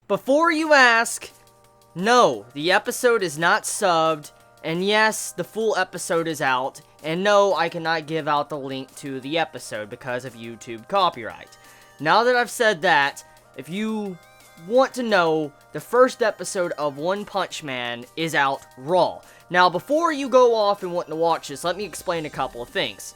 Before you ask, no, the episode is not subbed, and yes, the full episode is out, and no, I cannot give out the link to the episode because of YouTube copyright. Now that I've said that, if you want to know, the first episode of One-Punch-Man is out raw. Now, before you go off and want to watch this, let me explain a couple of things.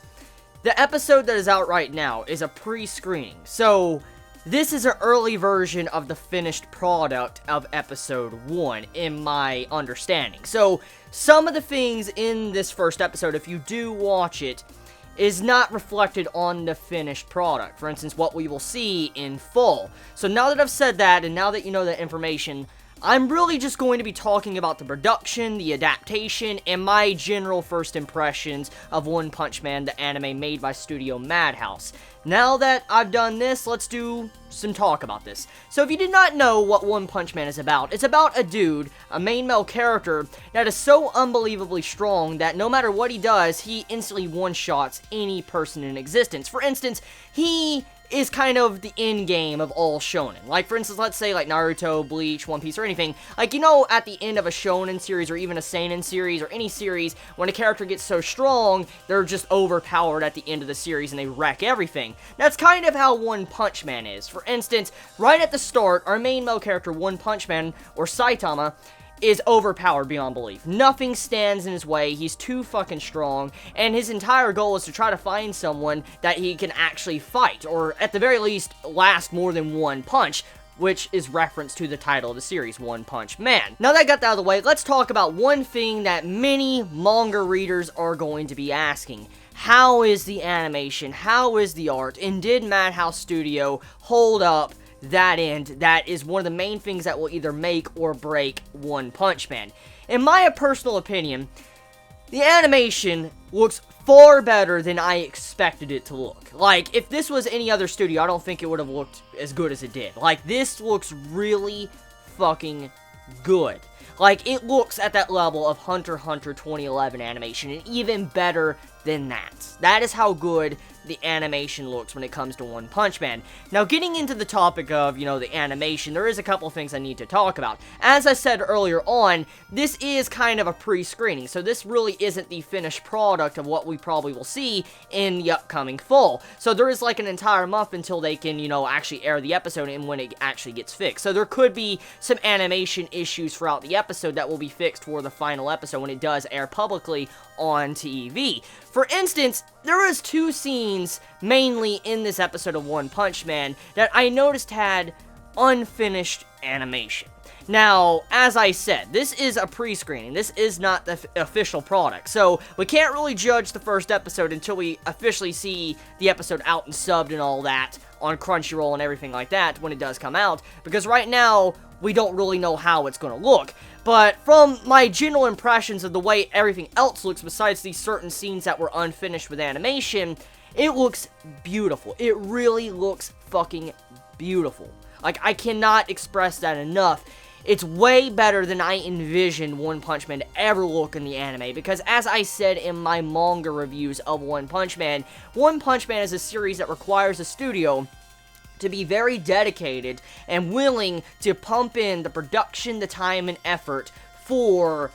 The episode that is out right now is a pre-screening, so this is an early version of the finished product of episode 1, in my understanding. So, some of the things in this first episode, if you do watch it, is not reflected on the finished product. For instance, what we will see in full. So now that I've said that, and now that you know that information, I'm really just going to be talking about the production, the adaptation, and my general first impressions of One Punch Man, the anime made by Studio Madhouse. Now that I've done this, let's do some talk about this. So if you did not know what One Punch Man is about, it's about a dude, a main male character, that is so unbelievably strong that no matter what he does, he instantly one-shots any person in existence. For instance, he is kind of the end game of all shonen. Like, for instance, let's say, like, Naruto, Bleach, One Piece, or anything. Like, you know, at the end of a shonen series, or even a seinen series, or any series, when a character gets so strong, they're just overpowered at the end of the series, and they wreck everything. That's kind of how One Punch Man is. For instance, right at the start, our main male character, One Punch Man, or Saitama, is overpowered beyond belief. Nothing stands in his way, he's too fucking strong, and his entire goal is to try to find someone that he can actually fight, or at the very least, last more than one punch, which is reference to the title of the series, One Punch Man. Now that I got that out of the way, let's talk about one thing that many manga readers are going to be asking. How is the animation? How is the art? And did Madhouse Studio hold up that end? That is one of the main things that will either make or break One Punch Man. In my personal opinion, the animation looks far better than I expected it to look. Like, if this was any other studio, I don't think it would have looked as good as it did. Like, this looks really fucking good. Like, it looks at that level of Hunter x Hunter 2011 animation, and even better than that. That is how good the animation looks when it comes to One Punch Man. Now, getting into the topic of, you know, the animation, there is a couple of things I need to talk about. As I said earlier on, this is kind of a pre-screening, so this really isn't the finished product of what we probably will see in the upcoming fall. So there is like an entire month until they can, you know, actually air the episode and when it actually gets fixed. So there could be some animation issues throughout the episode that will be fixed for the final episode when it does air publicly on TV. For instance, there was two scenes, mainly in this episode of One Punch Man, that I noticed had unfinished animation. Now, as I said, this is a pre-screening. This is not the official product, so we can't really judge the first episode until we officially see the episode out and subbed and all that on Crunchyroll and everything like that when it does come out, because right now, we don't really know how it's going to look. But from my general impressions of the way everything else looks, besides these certain scenes that were unfinished with animation, it looks beautiful. It really looks fucking beautiful. Like, I cannot express that enough. It's way better than I envisioned One Punch Man to ever look in the anime, because as I said in my manga reviews of One Punch Man is a series that requires a studio to be very dedicated and willing to pump in the production, the time, and effort for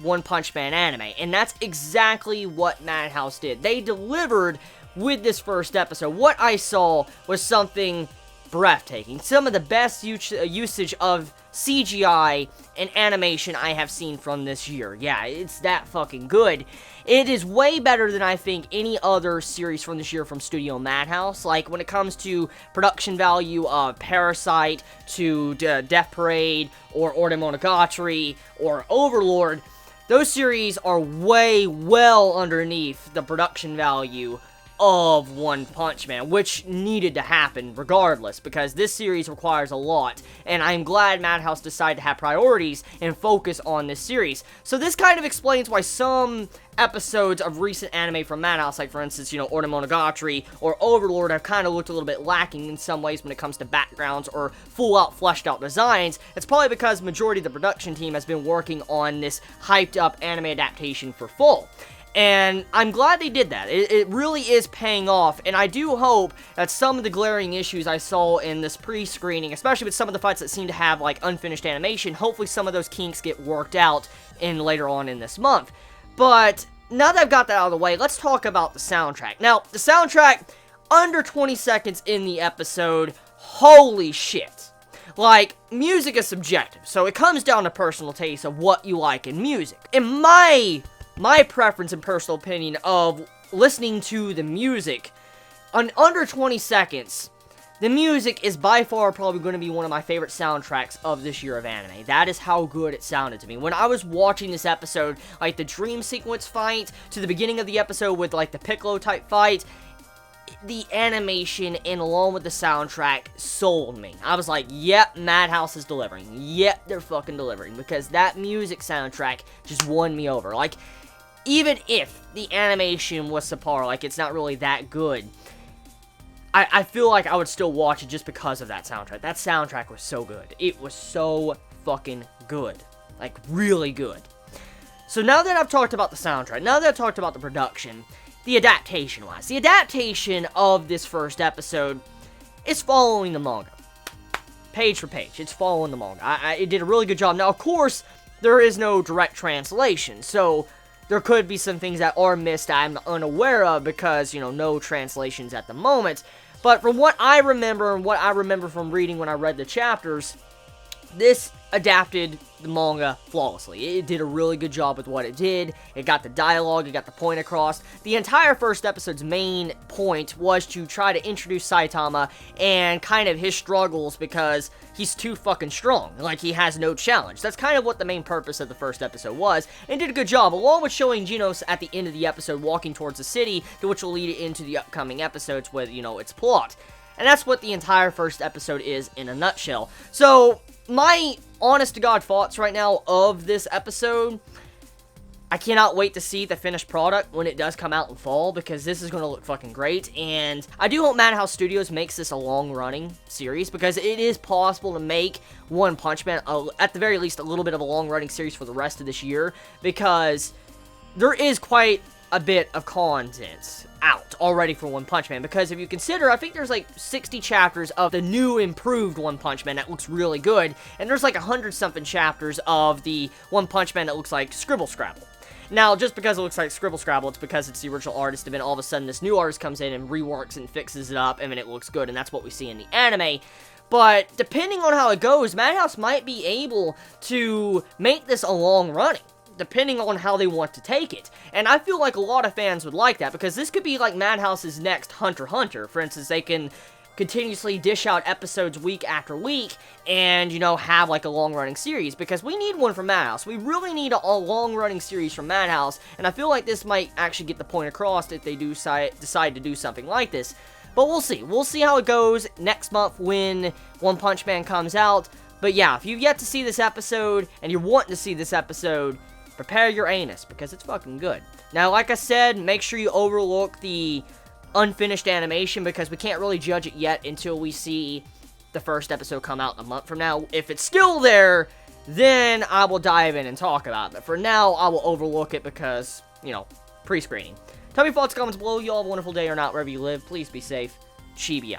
One Punch Man anime. And that's exactly what Madhouse did. They delivered with this first episode. What I saw was something breathtaking. Some of the best usage of CGI and animation I have seen from this year. Yeah, it's that fucking good. It is way better than I think any other series from this year from Studio Madhouse. Like, when it comes to production value of Parasite to Death Parade or Monogatari or Overlord, those series are way well underneath the production value of One Punch Man, which needed to happen regardless, because this series requires a lot, and I'm glad Madhouse decided to have priorities and focus on this series. So this kind of explains why some episodes of recent anime from Madhouse, like for instance, you know, Monogatari or Overlord, have kind of looked a little bit lacking in some ways when it comes to backgrounds or full-out, fleshed-out designs. It's probably because the majority of the production team has been working on this hyped-up anime adaptation for full. And I'm glad they did that. It really is paying off, and I do hope that some of the glaring issues I saw in this pre-screening, especially with some of the fights that seem to have, like, unfinished animation, hopefully some of those kinks get worked out later on in this month. But now that I've got that out of the way, let's talk about the soundtrack. Now, the soundtrack, under 20 seconds in the episode, holy shit. Like, music is subjective, so it comes down to personal taste of what you like in music. In my preference and personal opinion of listening to the music, on under 20 seconds, the music is by far probably going to be one of my favorite soundtracks of this year of anime. That is how good it sounded to me. When I was watching this episode, like the dream sequence fight, to the beginning of the episode with like the Piccolo type fight, the animation and along with the soundtrack sold me. I was like, yep, Madhouse is delivering. Yep, they're fucking delivering. Because that music soundtrack just won me over. Like, even if the animation was subpar, like it's not really that good, I feel like I would still watch it just because of that soundtrack. That soundtrack was so good. It was so fucking good. Like, really good. So now that I've talked about the soundtrack, now that I've talked about the production, the adaptation-wise, the adaptation of this first episode is following the manga. Page for page, it's following the manga. It did a really good job. Now, of course, there is no direct translation, so there could be some things that are missed I'm unaware of because, you know, no translations at the moment. But from what I remember and what I remember from reading when I read the chapters, this adapted the manga flawlessly. It did a really good job with what it did. It got the dialogue, it got the point across. The entire first episode's main point was to try to introduce Saitama and kind of his struggles because he's too fucking strong. Like, he has no challenge. That's kind of what the main purpose of the first episode was, and did a good job, along with showing Genos at the end of the episode walking towards the city, which will lead into the upcoming episodes with, you know, its plot. And that's what the entire first episode is in a nutshell. So, my honest-to-God thoughts right now of this episode, I cannot wait to see the finished product when it does come out in fall, because this is going to look fucking great, and I do hope Madhouse Studios makes this a long-running series, because it is possible to make One-Punch-Man, at the very least, a little bit of a long-running series for the rest of this year, because there is quite a bit of content out already for One-Punch-Man, because if you consider, I think there's like 60 chapters of the new improved One-Punch-Man that looks really good, and there's like 100-something chapters of the One-Punch-Man that looks like Scribble Scrabble. Now, just because it looks like Scribble Scrabble, it's because it's the original artist, and then all of a sudden this new artist comes in and reworks and fixes it up, and then it looks good, and that's what we see in the anime. But depending on how it goes, Madhouse might be able to make this a long running, depending on how they want to take it. And I feel like a lot of fans would like that, because this could be like Madhouse's next Hunter x Hunter. For instance, they can continuously dish out episodes week after week and, you know, have like a long-running series, because we need one from Madhouse. We really need a long-running series from Madhouse, and I feel like this might actually get the point across if they do decide to do something like this. But we'll see. We'll see how it goes next month when One Punch Man comes out. But yeah, if you've yet to see this episode and you're wanting to see this episode, prepare your anus, because it's fucking good. Now, like I said, make sure you overlook the unfinished animation, because we can't really judge it yet until we see the first episode come out a month from now. If it's still there, then I will dive in and talk about it. But for now, I will overlook it because, you know, pre-screening. Tell me your thoughts, comments below. You all have a wonderful day or not, wherever you live. Please be safe. Chibi out.